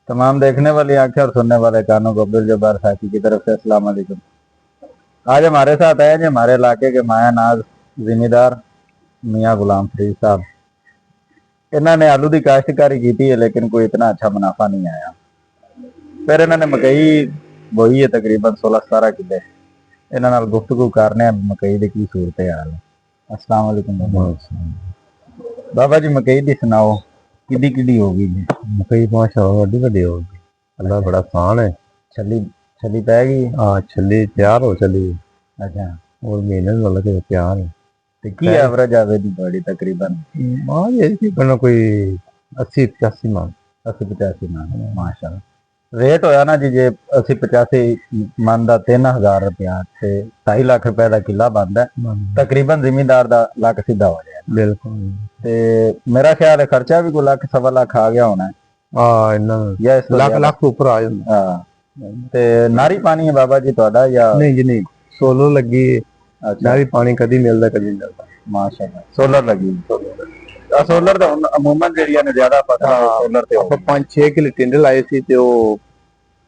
तमाम देखने वाली आंखें और सुनने वाले कानों को अब्दुल जब्बार साकी की तरफ से अस्सलाम वालेकुम। आज हमारे साथ आए जी हमारे इलाके के माया नाज जिम्मेदार मियाँ गुलाम फरीद साहब। इन्होंने आलू की काश्तकारी की है लेकिन कोई इतना अच्छा मुनाफा नहीं आया। फिर इन्होंने मकई बोई है तकरीबन 16-17 किले। इन्होंने नाल गुफ्तगू करने मकई की की सूरत हाल है। अस्सलाम वालेकुम बाबा जी, मकई की सुनाओ किडी किडी होगी जी? मकई माशाअल्लाह वड्डी वड्डी होगी। अल्लाह बड़ा आसान है। छली छली पैगी? हाँ, छली तैयार हो चली। अच्छा, और महीने में मतलब कि तैयार है। तो की एवरेज आवेगी बड़ी तकरीबन? हाँ, ये कहना कोई 80-85 मन। 80-85 मन माशाअल्लाह। रेट होया ना जी जे 80-85 मन का 3000 रुपया ते 2.5 लाख रुपए का किला बनता है। तकरीबन जिमीदार का लक सीधा हो जाए। बिल्कुल। ते मेरा ख्याल है खर्चा भी कोई लाख सवा लाख आ गया होना है। हाँ, इन्ना लाख लाख ऊपर आ जाता। हाँ, ते नारी पानी है बाबा जी ਤੁਹਾਡਾ या नहीं जी नहीं, सोलर लगी। अच्छा, नारी पानी कदी मिलता कदी नहीं मिलता। माशाअल्लाह सोलर लगी। सोलर तो अमूमन ਜਿਹੜੀਆਂ ਨੇ ਜ਼ਿਆਦਾ ਫਸਲਾਂ सोलर ਤੇ ਆਪਾਂ 5-6 ਕਿਲੇ ਟਿੰਡੇ ਲਾਏ ਸੀ ਤੇ ਉਹ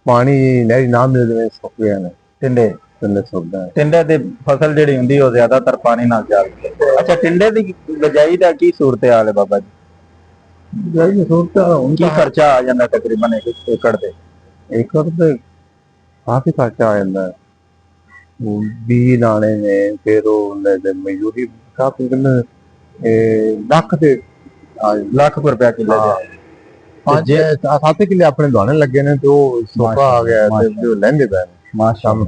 ਪਾਣੀ ਨਹਿਰੀ ਨਾ ਮਿਲਦੇ ਸੁੱਕ ਗਏ ਨੇ। ਟਿੰਡੇ ਟਿੰਡੇ ਸੁੱਕਦਾ। ਟਿੰਡੇ ਦੀ ਫਸਲ ਜਿਹੜੀ ਹੁੰਦੀ ਉਹ ਜ਼ਿਆਦਾਤਰ ਪਾਣੀ ਨਾਲ ਚੱਲਦੀ ਹੈ। ਅੱਛਾ, ਟਿੰਡੇ ਦੀ ਬਜਾਈ ਦਾ ਕੀ ਸੂਰਤ ਹਾਲ ਹੈ ਬਾਬਾ ਜੀ? ਬਜਾਈ ਦੀ ਸੂਰਤ ਕੀ ਖਰਚਾ ਆ ਜਾਂਦਾ ਤਕਰੀਬਨ ਏਕੜ ਤੇ? ਏਕੜ ਤੇ ਕਾਫੀ ਖਰਚਾ ਆ ਜਾਂਦਾ ਹੈ। ਬੀਜ ਲਾਣੇ ਨੇ, ਫਿਰ ਉਹ ਮਜ਼ਦੂਰੀ ਕਾਫੀ ਲੱਖ ਤੇ ਲੱਖ ਰੁਪਇਆ ਕਿੱਲੇ ਦੇ। 5-7 ਕਿੱਲੇ ਆਪਣੇ ਦੁਆਣੇ ਲੱਗੇ ਨੇ ਤੇ ਉਹ ਸੋਕਾ ਆ ਗਿਆ ਤੇ ਲਹਿੰਦੇ ਪਏ ਨੇ। ਮਾਸ਼ਾਅੱਲਾ,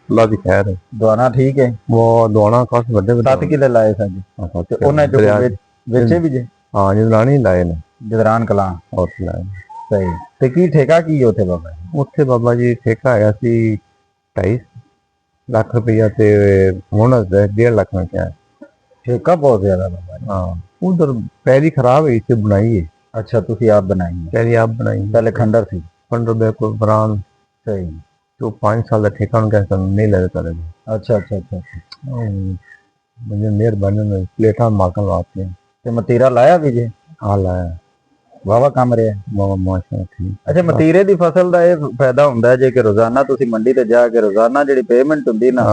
ਅੱਲਾਹ ਦੀ ਖੈਰ ਹੈ। ਦੁਆਨਾ ਠੀਕ ਹੈ। ਉਹ ਦੁਆਣਾ ਕਾਫੀ ਵੱਡੇ 7 ਕਿੱਲੇ ਲਾਏ ਸਨ ਤੇ ਉਹਨਾਂ ਚੋਂ ਵੇਚੇ ਵੀ ਜੇ? ਹਾਂ, ਜਦਰਾਨੀ ਲਾਏ ਨੇ। ਜਦਰਾਨ ਕਲਾਂ ਉੱਥੇ ਲਾਏ। ਸਹੀ। ਤੇ ਕੀ ਠੇਕਾ ਕੀ ਉੱਥੇ ਬਾਬਾ? ਉੱਥੇ ਬਾਬਾ ਜੀ ਠੇਕਾ ਹੈਗਾ ਸੀ 2.5 ਲੱਖ ਰੁਪਇਆ ਤੇ ਹੁਣ 1.5 ਲੱਖ में क्या है। ठेका बहुत ज्यादा बाबा। हाँ, उधर पहली खराब है, इसे बनाई है। अच्छा, तुसी आप बनाई है? पहली आप बनाई। पहले खंडर थी। खंडर बिल्कुल बरान। सही। तो 5 साल का ठेका उनका नहीं ले रहे। अच्छा अच्छा अच्छा। मुझे मेहरबानी में प्लेटा मार्कन लाते हैं। तो मतीरा लाया भी जे? हाँ, लाया। वावा काम रहा वावा माशा ठीक। अच्छा, मतीरे की फसल का यह फायदा होंदा है जे कि रोजाना तुसी मंडी ते जाके रोजाना जिहड़ी पेमेंट हुंदी ना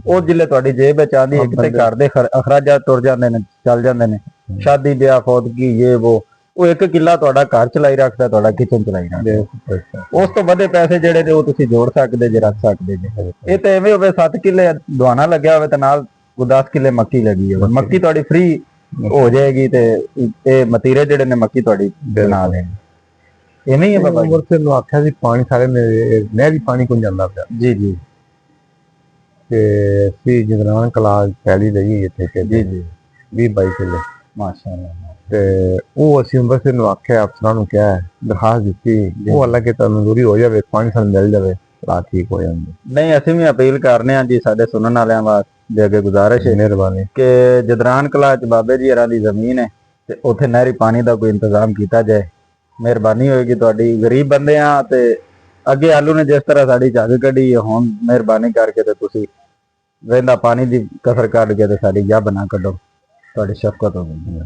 ਉਹ ਜਿੱਲੇ ਤੁਹਾਡੀ ਜੇਬ ਵਿੱਚ ਆਂਦੀ ਇੱਕ ਤੇ ਘਰ ਦੇ ਅਖਰਾਜਾਤ ਤੁਰ ਜਾਂਦੇ ਨੇ, ਚੱਲ ਜਾਂਦੇ ਨੇ, ਸ਼ਾਦੀ ਵਿਆਹ ਫੌਤਗੀ ਇਹ ਉਹ 1 ਕਿੱਲਾ ਤੁਹਾਡਾ ਘਰ ਚਲਾਈ ਰੱਖਦਾ, ਤੁਹਾਡਾ ਕਿਚਨ ਚਲਾਈ ਰੱਖਦਾ। ਉਸ ਤੋਂ ਵੱਡੇ ਪੈਸੇ ਜਿਹੜੇ ਨੇ ਉਹ ਤੁਸੀਂ ਜੋੜ ਸਕਦੇ ਜੇ, ਰੱਖ ਸਕਦੇ ਜੇ। ਇਹ ਤਾਂ ਐਵੇਂ ਹੋਵੇ 7 ਕਿੱਲੇ ਦੁਆਨਾ ਲੱਗਿਆ ਹੋਵੇ ਤੇ ਨਾਲ 10 ਕਿੱਲੇ ਮੱਕੀ ਲੱਗੀ ਹੋਵੇ, ਮੱਕੀ ਤੁਹਾਡੀ ਫ੍ਰੀ ਹੋ ਜਾਏਗੀ ਤੇ ਇਹ ਮਤੀਰੇ ਜਿਹੜੇ ਨੇ ਮੱਕੀ ਤੁਹਾਡੀ ਬਣਾ ਦੇਣਗੇ। ਐਵੇਂ ਹੀ ਹੈ ਬਾਬਾ ਜੀ? ਉਮਰ ਨੂੰ ਆਖਿਆ ਸੀ ਪਾਣੀ ਸਾਰੇ ਨਹਿਰੀ ਪਾਣੀ ਕੋਲ ਜਾਂਦਾ ਪਿਆ। ਜੀ ਜੀ। ਤੇ ਅਸੀਂ ਜਦਰਾਨ ਕਲਾਸ ਪਹਿਲੀ ਲਈ ਇੱਥੇ ਜੀ ਜੀ 20-22 ਕਿੱਲੇ ਮਾਸ਼ਾਅੱਲਾ। ਤੇ ਉਹ ਅਸੀਂ ਅੰਮ੍ਰਿਤਸਰ ਨੂੰ ਆਖਿਆ, ਅਫਸਰਾਂ ਨੂੰ ਕਿਹਾ, ਦਰਖਾਸਤ ਦਿੱਤੀ। ਉਹ ਅੱਲਾ ਕਿ ਤੁਹਾਨੂੰ ਮਨਜ਼ੂਰੀ ਹੋ ਜਾਵੇ, 5 ਸਾਲ ਮਿਲ ਜਾਵੇ ਤਾਂ ਠੀਕ ਹੋ ਜਾਂਦੇ। ਨਹੀਂ, ਅਸੀਂ ਵੀ ਅਪੀਲ ਕਰਨੇ ਆ ਜੀ ਸਾਡੇ ਸੁਣਨ ਵਾਲਿਆਂ ਵਾਸਤੇ ਅੱਗੇ ਗੁਜ਼ਾਰਿਸ਼ ਹੈ ਮਿਹਰਬਾਨੀ ਕਿ ਜਦਰਾਨ ਕਲਾ ਚ ਬਾਬੇ ਜੀ ਹਰਾਂ ਦੀ ਜ਼ਮੀਨ ਹੈ ਤੇ ਉੱਥੇ ਨਹਿਰੀ ਪਾਣੀ ਦਾ ਕੋਈ ਇੰਤਜ਼ਾਮ ਕੀਤਾ ਜਾਏ। ਮਿਹਰਬਾਨੀ ਹੋਏਗੀ ਤੁਹਾਡੀ। ਗਰੀਬ ਬੰਦੇ ਆ ਤੇ ਅੱਗੇ ਆਲੂ ਨੇ ਜਿਸ ਤਰ੍ਹਾਂ ਸਾਡੀ ਝੱਗ ਕੱਢੀ, ਹੁਣ ਮਿਹਰਬਾਨੀ ਕਰਕੇ ਤੇ ਤੁਸੀਂ ਵਹਿੰਦਾ ਪਾਣੀ ਦੀ ਕਸਰ ਕੱਢ ਕੇ ਤੇ ਸਾਡੀ ਜੱਬ ਨਾ ਕੱਢੋ। ਤੁਹਾਡੀ ਸ਼ਫਕਤ ਹੋਵੇਗੀ।